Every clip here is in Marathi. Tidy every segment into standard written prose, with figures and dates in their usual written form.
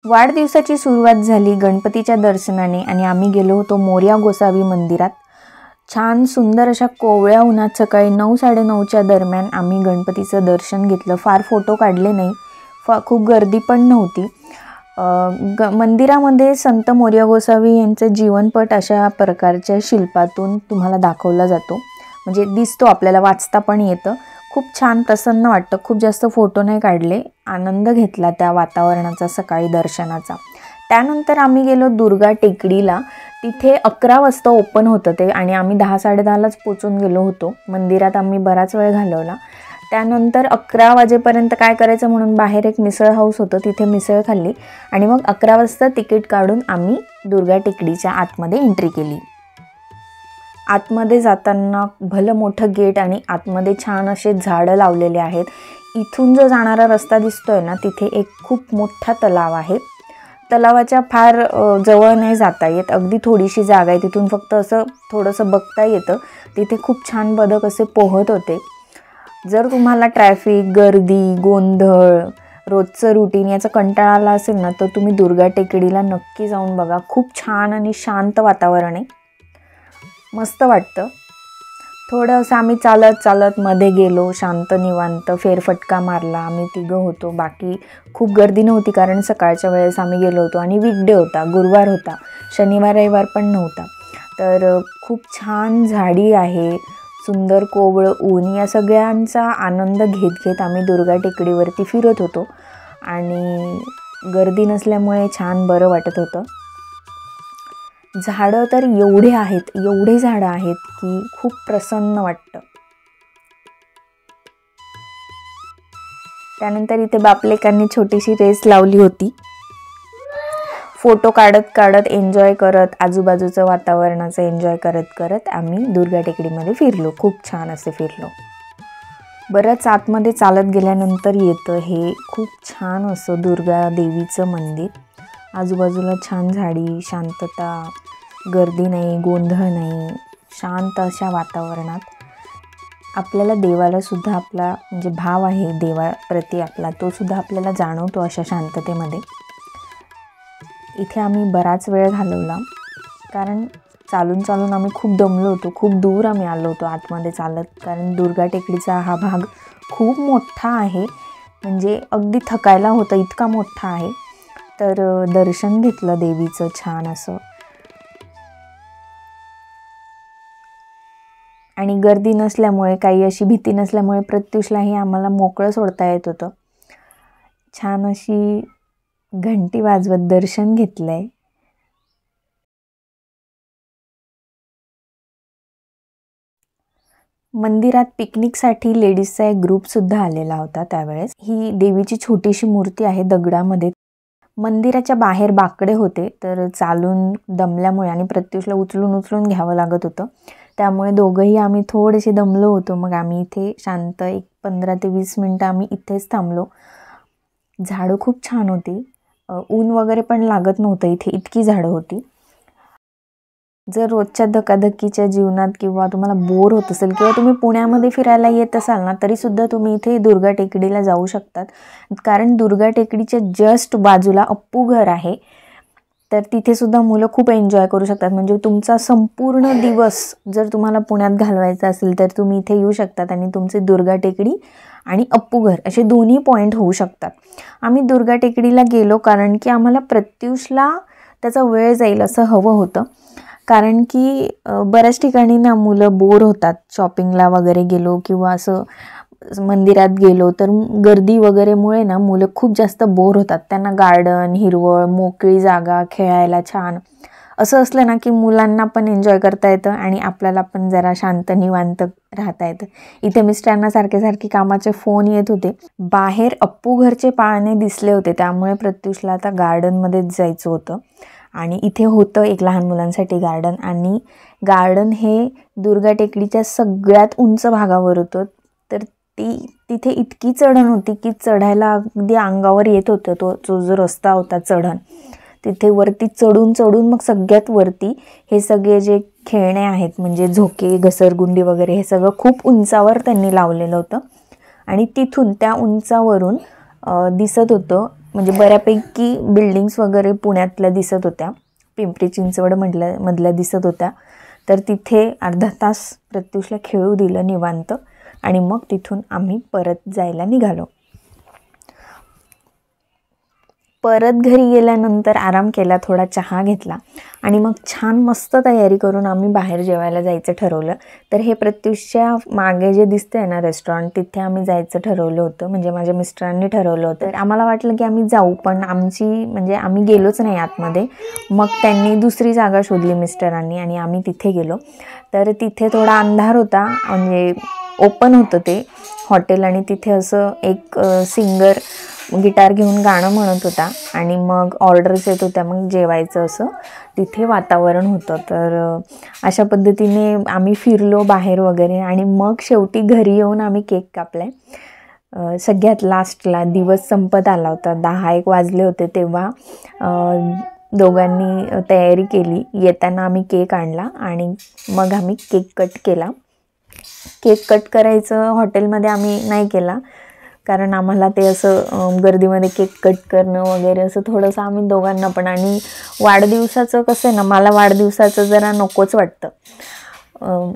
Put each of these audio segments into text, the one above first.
वाढदिवसाची सुरुवात झाली गणपतीच्या दर्शनाने आणि आम्ही गेलो होतो मोरया गोसावी मंदिरात। छान सुंदर अशा कोवळ्या उन्हात सकाळी 9:30च्या दरम्यान आम्ही गणपतीचं दर्शन घेतलं। फार फोटो काढले नाही, खूप गर्दी पण नव्हती। मंदिरामध्ये संत मोरया गोसावी यांचे जीवनपट अशा प्रकारच्या शिल्पातून तुम्हाला दाखवला जातो, म्हणजे दिसतो, आपल्याला वाचता पण येतं। खूप छान प्रसन्न वाटतं। खूप जास्त फोटो नाही काढले, आनंद घेतला त्या वातावरणाचा सकाळी दर्शनाचा। त्यानंतर आम्ही गेलो दुर्गा टेकडीला। तिथे 11 वाजता ओपन होतं ते आणि आम्ही 10-10:30लाच पोचून गेलो होतो। मंदिरात आम्ही बराच वेळ घालवला। त्यानंतर 11 वाजेपर्यंत काय करायचं म्हणून बाहेर एक मिसळ हाऊस होतं, तिथे मिसळ खाल्ली आणि मग 11 वाजता तिकीट काढून आम्ही दुर्गा टेकडीच्या आतमध्ये एंट्री केली। आतमध्ये जाताना भलं मोठं गेट आणि आतमध्ये छान असे झाडं लावलेले आहेत। इथून जो जाणारा रस्ता दिसतोय ना, तिथे एक खूप मोठा तलाव आहे। तलावाच्या फार जवळ नाही जाता येत, अगदी थोडीशी जागा आहे, तिथून फक्त असं थोडंसं बघता येतं। तिथे खूप छान बदक असे पोहत होते। जर तुम्हाला ट्रॅफिक, गर्दी, गोंधळ, रोजचं रुटीन याचा कंटाळा आला असेल ना, तर तुम्ही दुर्गा टेकडीला नक्की जाऊन बघा। खूप छान आणि शांत वातावरण आहे, मस्त वाटतं। थोडंसं आम्ही चालत मध्ये गेलो, शांत निवांत फेरफटका मारला। आम्ही 3 होतो, बाकी खूप गर्दी नव्हती कारण सकाळच्या वेळेस आम्ही गेलो होतो आणि वीकडे होता, गुरुवार होता, शनिवार रविवार पण नव्हता। तर खूप छान झाडी आहे, सुंदर कोवळं ऊन, या सगळ्यांचा आनंद घेत आम्ही दुर्गा टेकडीवरती फिरत होतो आणि गर्दी नसल्यामुळे छान बरं वाटत होतं। झाडं तर एवढे झाडं आहेत की खूप प्रसन्न वाटतं। त्यानंतर इथे बापलेकांनी छोटीशी रेस लावली होती। फोटो काढत एन्जॉय करत, आजूबाजूचं वातावरणाचं एन्जॉय करत आम्ही दुर्गा टेकडीमध्ये फिरलो। खूप छान असे फिरलो। बरंच आतमध्ये चालत गेल्यानंतर येतं हे खूप छान असं दुर्गा देवीचं मंदिर। आजूबाजूला छान झाडी, शांतता, गर्दी नाही, गोंधळ नाही, शांत अशा वातावरणात आपल्याला देवाला सुद्धा आपला म्हणजे भाव आहे देवाप्रती आपला, तो सुद्धा आपल्याला जाणवतो अशा शांततेमध्ये। इथे आम्ही बराच वेळ घालवला कारण चालून आम्ही खूप दमलो होतो। खूप दूर आम्ही आलो होतो आतमध्ये चालत, कारण दुर्गा टेकडीचा हा भाग खूप मोठा आहे, म्हणजे अगदी थकायला होतं इतका मोठा आहे। तर दर्शन घेतलं देवीचं छान असं, आणि गर्दी नसल्यामुळे, काही अशी भीती नसल्यामुळे प्रत्युषलाही आम्हाला मोकळं सोडता येत होतं। छान अशी घंटी वाजवत दर्शन घेतलंय। मंदिरात पिकनिकसाठी लेडीजचा एक ग्रुप सुद्धा आलेला होता त्यावेळेस। ही देवीची छोटीशी मूर्ती आहे दगडामध्ये। मंदिराच्या बाहेर बाकडे होते, तर चालून दमल्यामुळे आणि प्रत्युषला उचलून घ्यावं लागत होतं, त्यामुळे दोघंही आम्ही थोडेसे दमलो होतो। मग आम्ही इथे शांत एक 15 ते 20 मिनटं आम्ही इथेच थांबलो। झाडं खूप छान होती, ऊन वगैरे पण लागत नव्हतं इथे, इतकी झाडं होती। जर रोजच्या धकाधकीच्या जीवनात किंवा तुम्हाला बोर होत असेल किंवा तुम्ही पुण्यामध्ये फिरायला येत असाल ना, तरी सुद्धा तुम्ही इथे दुर्गा टेकडीला जाऊ शकतात, कारण दुर्गा टेकडीच्या जस्ट बाजूला अप्पू घर आहे। तर तिथे सुद्धा मुलं खूप एन्जॉय करू शकतात। म्हणजे तुमचा संपूर्ण दिवस जर तुम्हाला पुण्यात घालवायचा असेल तर तुम्ही इथे येऊ शकतात आणि तुमचे दुर्गा टेकडी आणि अप्पू घर असे दोन्ही पॉईंट होऊ शकतात। आम्ही दुर्गा टेकडीला गेलो कारण की आम्हाला प्रत्युषला त्याचा वेळ जाईल असं हवं होतं, कारण की बऱ्याच ठिकाणी ना मुलं बोर होतात। शॉपिंगला वगैरे गेलो किंवा असं मंदिरात गेलो तर गर्दी वगैरेमुळे ना मुलं खूप जास्त बोर होतात। त्यांना गार्डन, हिरवळ, मोकळी जागा, खेळायला छान असं असलं ना की मुलांना पण एन्जॉय करता येतं आणि आपल्याला पण जरा शांत निवांत राहता येतं। इथे मिस्टरांना सारखे कामाचे फोन येत होते। बाहेर अप्पू घरचे पाळणे दिसले होते, त्यामुळे प्रत्युषला आता गार्डनमध्येच जायचं होतं आणि इथे होतं एक लहान मुलांसाठी गार्डन, आणि गार्डन हे दुर्गा टेकडीच्या सगळ्यात उंच भागावर होतं। तर तिथे इतकी चढण होती की चढायला अगदी अंगावर येत होतं। तो जो रस्ता होता चढण, तिथे वरती चढून मग सगळ्यात वरती हे सगळे जे खेळणे आहेत म्हणजे झोके, घसरगुंडी वगैरे हे सगळं खूप उंचावर त्यांनी लावलेलं होतं आणि तिथून त्या उंचावरून दिसत होतं म्हणजे बऱ्यापैकी बिल्डिंग्स वगैरे पुण्यातल्या दिसत होत्या, पिंपरी चिंचवड मधल्या दिसत होत्या. तर तिथे अर्धा तास प्रत्युषला खेळू दिलं निवांत आणि मग तिथून आम्ही परत जायला निघालो. परत घरी गेल्यानंतर आराम केला, थोडा चहा घेतला आणि मग छान मस्त तयारी करून आम्ही बाहेर जेवायला जायचं ठरवलं. तर हे प्रत्युषच्या मागे जे दिसतंय ना रेस्टॉरंट, तिथे आम्ही जायचं ठरवलं होतं. म्हणजे माझ्या मिस्टरांनी ठरवलं होतं. तर आम्हाला वाटलं की आम्ही जाऊ, पण आम्ही गेलोच नाही आतमध्ये. मग त्यांनी दुसरी जागा शोधली मिस्टरांनी आणि आम्ही तिथे गेलो. तर तिथे थोडा अंधार होता, म्हणजे ओपन होतं ते हॉटेल आणि तिथे असं एक सिंगर गिटार घेऊन गाणं म्हणत होता आणि मग ऑर्डर्स येत होत्या मग जेवायचं, असं तिथे वातावरण होतं. तर अशा पद्धतीने आम्ही फिरलो बाहेर वगैरे आणि मग शेवटी घरी येऊन आम्ही केक कापलाय. सगळ्यात लास्टला दिवस संपत आला होता, 10-1 वाजले होते तेव्हा दोघांनी तयारी केली. येताना आम्ही केक आणला आणि मग आम्ही केक कट केला. केक कट करायचं हॉटेलमध्ये आम्ही नाही केला, कारण आम्हाला ते असं गर्दीमध्ये केक कट करणं वगैरे असं थोडंसं आम्ही दोघांना पण, आणि वाढदिवसाचं कसं आहे ना, मला वाढदिवसाचं जरा नकोच वाटतं,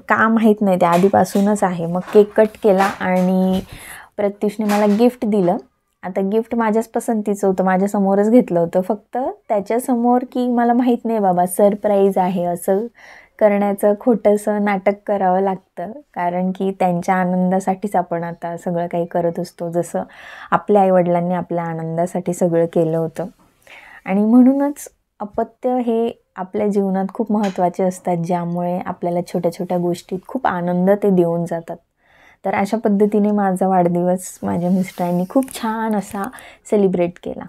का माहीत नाही, ते आधीपासूनच आहे. मग केक कट केला आणि प्रत्युषने मला गिफ्ट दिलं. आता गिफ्ट माझ्याच पसंतीचं होतं, माझ्यासमोरच घेतलं होतं, फक्त त्याच्यासमोर की मला माहीत नाही बाबा सरप्राईज आहे असं करण्याचं खोटंसं नाटक करावं लागतं, कारण की त्यांच्या आनंदासाठीच आपण आता सगळं काही करत असतो, जसं आपल्या आईवडिलांनी आपल्या आनंदासाठी सगळं केलं होतं. आणि म्हणूनच अपत्य हे आपल्या जीवनात खूप महत्त्वाचे असतात, ज्यामुळे आपल्याला छोट्या छोट्या गोष्टीत खूप आनंद ते देऊन जातात. तर अशा पद्धतीने माझा वाढदिवस माझ्या मिस्टरांनी खूप छान असा सेलिब्रेट केला.